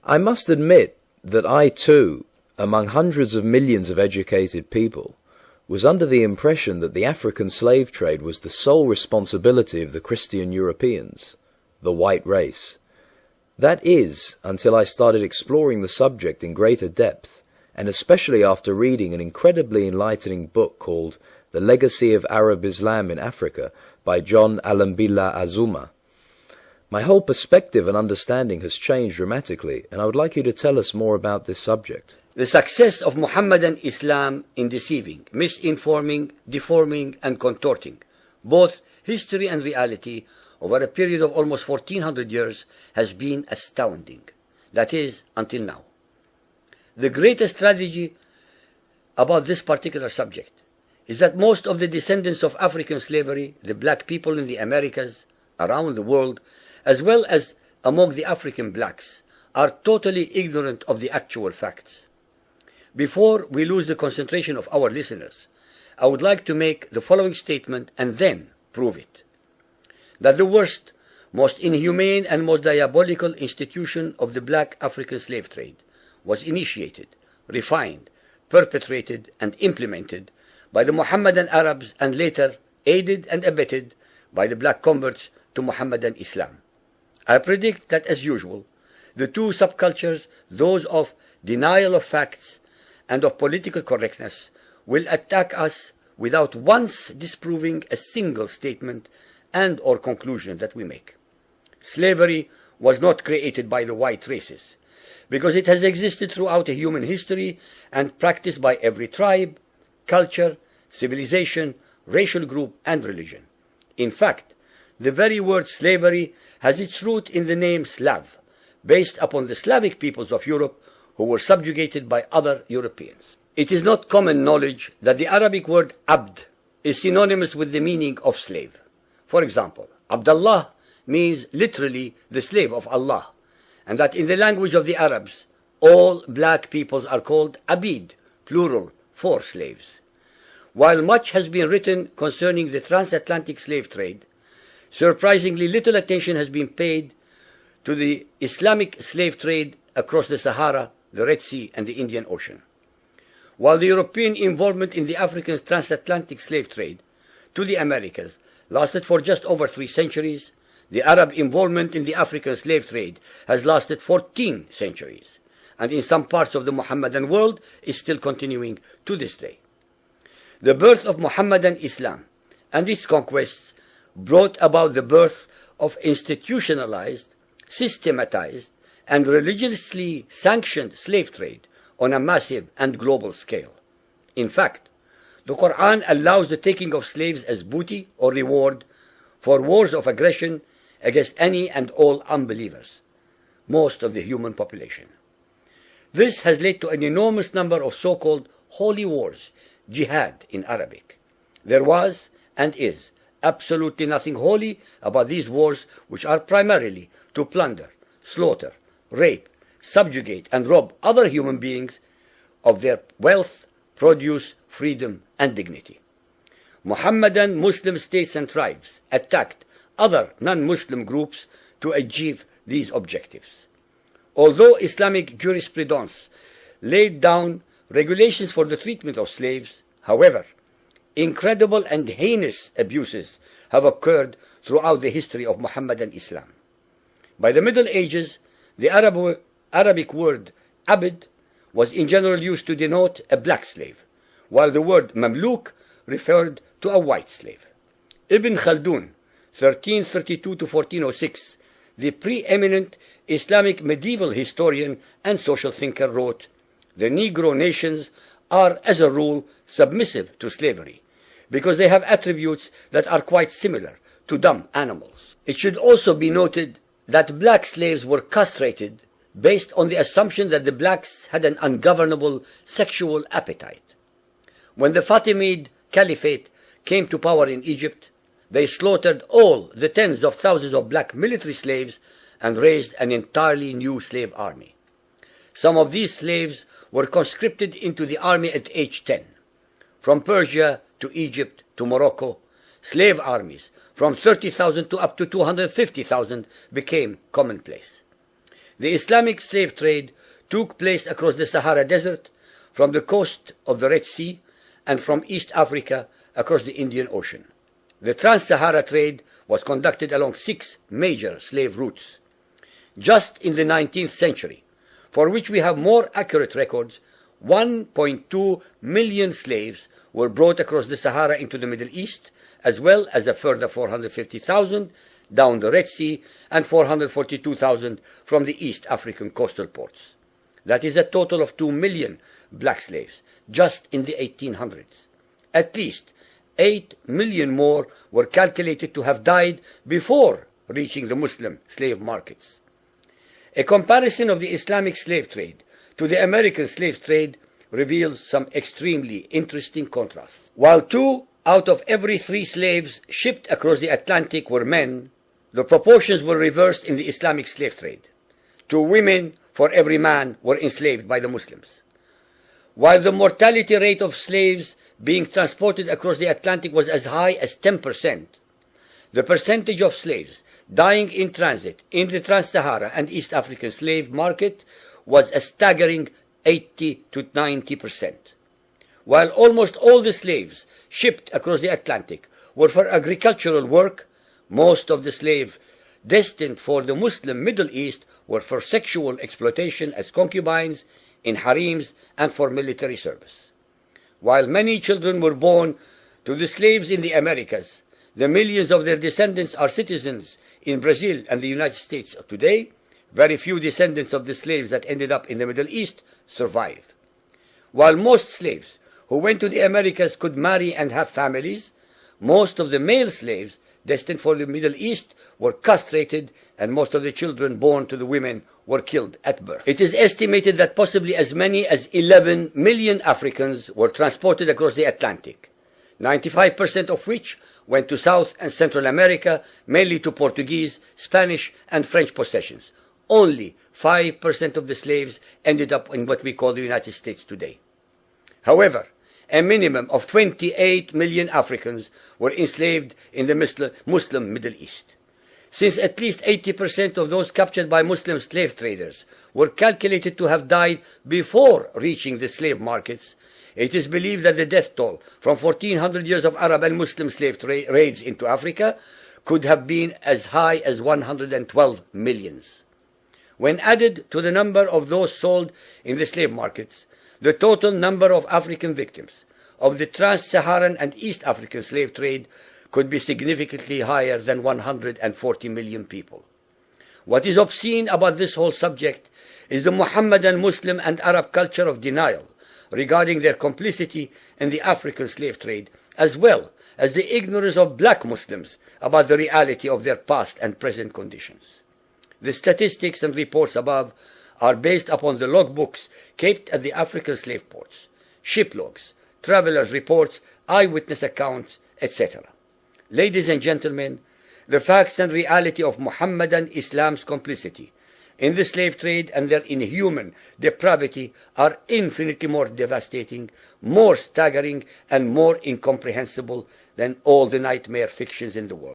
I must admit that I too, among hundreds of millions of educated people, was under the impression that the African slave trade was the sole responsibility of the Christian Europeans, the white race. That is, until I started exploring the subject in greater depth, and especially after reading an incredibly enlightening book called The Legacy of Arab Islam in Africa by John Alambila Azuma. My whole perspective and understanding has changed dramatically, and I would like you to tell us more about this subject. The success of Muhammadan Islam in deceiving, misinforming, deforming, and contorting both history and reality over a period of almost 1400 years has been astounding. That is, until now. The greatest tragedy about this particular subject is that most of the descendants of African slavery, the black people in the Americas, around the world, as well as among the African blacks, are totally ignorant of the actual facts. Before we lose the concentration of our listeners, I would like to make the following statement and then prove it. That the worst, most inhumane and most diabolical institution of the black African slave trade was initiated, refined, perpetrated, and implemented by the Mohammedan Arabs and later aided and abetted by the black converts to Mohammedan Islam. I predict that, as usual, the two subcultures, those of denial of facts and of political correctness, will attack us without once disproving a single statement and or conclusion that we make. Slavery was not created by the white races, because it has existed throughout human history and practiced by every tribe, culture, civilization, racial group, and religion. In fact, the very word slavery has its root in the name Slav, based upon the Slavic peoples of Europe who were subjugated by other Europeans. It is not common knowledge that the Arabic word abd is synonymous with the meaning of slave. For example, Abdullah means literally the slave of Allah, and that in the language of the Arabs, all black peoples are called abid, plural, for slaves. While much has been written concerning the transatlantic slave trade, surprisingly little attention has been paid to the Islamic slave trade across the Sahara, the Red Sea, and the Indian Ocean. While the European involvement in the African transatlantic slave trade to the Americas lasted for just over 3 centuries, the Arab involvement in the African slave trade has lasted 14 centuries, and in some parts of the Mohammedan world is still continuing to this day. The birth of Mohammedan Islam and its conquests brought about the birth of institutionalized, systematized, and religiously sanctioned slave trade on a massive and global scale. In fact, the Quran allows the taking of slaves as booty or reward for wars of aggression against any and all unbelievers, most of the human population. This has led to an enormous number of so-called holy wars, jihad in Arabic. There was and is absolutely nothing holy about these wars, which are primarily to plunder, slaughter, rape, subjugate, and rob other human beings of their wealth, produce, freedom, and dignity. Mohammedan Muslim states and tribes attacked other non-Muslim groups to achieve these objectives. Although Islamic jurisprudence laid down regulations for the treatment of slaves, however, incredible and heinous abuses have occurred throughout the history of Mohammedan Islam. By the Middle Ages, the Arabic word abd was in general used to denote a black slave, while the word mamluk referred to a white slave. Ibn Khaldun, 1332 to 1406, the preeminent Islamic medieval historian and social thinker, wrote, "The Negro nations are, as a rule, submissive to slavery, because they have attributes that are quite similar to dumb animals." It should also be noted that black slaves were castrated based on the assumption that the blacks had an ungovernable sexual appetite. When the Fatimid Caliphate came to power in Egypt, they slaughtered all the tens of thousands of black military slaves and raised an entirely new slave army. Some of these slaves were conscripted into the army at age 10. From Persia to Egypt to Morocco, slave armies from 30,000 to up to 250,000 became commonplace. The Islamic slave trade took place across the Sahara Desert, from the coast of the Red Sea, and from East Africa across the Indian Ocean. The trans-Sahara trade was conducted along 6 major slave routes. Just in the 19th century, for which we have more accurate records, 1.2 million slaves were brought across the Sahara into the Middle East, as well as a further 450,000 down the Red Sea and 442,000 from the East African coastal ports. That is a total of 2 million black slaves, just in the 1800s. At least 8 million more were calculated to have died before reaching the Muslim slave markets. A comparison of the Islamic slave trade to the American slave trade reveals some extremely interesting contrasts. While 2 out of every 3 slaves shipped across the Atlantic were men, the proportions were reversed in the Islamic slave trade. 2 women for every man were enslaved by the Muslims. While the mortality rate of slaves being transported across the Atlantic was as high as 10%, the percentage of slaves dying in transit in the Trans-Sahara and East African slave market was a staggering 80 to 90%. While almost all the slaves shipped across the Atlantic were for agricultural work, most of the slaves destined for the Muslim Middle East were for sexual exploitation as concubines, in harems, and for military service. While many children were born to the slaves in the Americas, the millions of their descendants are citizens in Brazil and the United States today. Very few descendants of the slaves that ended up in the Middle East survived. While most slaves who went to the Americas could marry and have families, most of the male slaves destined for the Middle East were castrated, and most of the children born to the women were killed at birth. It is estimated that possibly as many as 11 million Africans were transported across the Atlantic, 95% of which went to South and Central America, mainly to Portuguese, Spanish, and French possessions. Only 5% of the slaves ended up in what we call the United States today. However, a minimum of 28 million Africans were enslaved in the Muslim Middle East. Since at least 80% of those captured by Muslim slave traders were calculated to have died before reaching the slave markets, it is believed that the death toll from 1400 years of Arab and Muslim slave raids into Africa could have been as high as 112 millions. When added to the number of those sold in the slave markets, the total number of African victims of the trans-Saharan and East African slave trade could be significantly higher than 140 million people. What is obscene about this whole subject is the Muhammadan, Muslim, and Arab culture of denial regarding their complicity in the African slave trade, as well as the ignorance of black Muslims about the reality of their past and present conditions. The statistics and reports above are based upon the logbooks kept at the African slave ports, ship logs, travelers' reports, eyewitness accounts, etc. Ladies and gentlemen, the facts and reality of Muhammadan Islam's complicity in the slave trade and their inhuman depravity are infinitely more devastating, more staggering, and more incomprehensible than all the nightmare fictions in the world.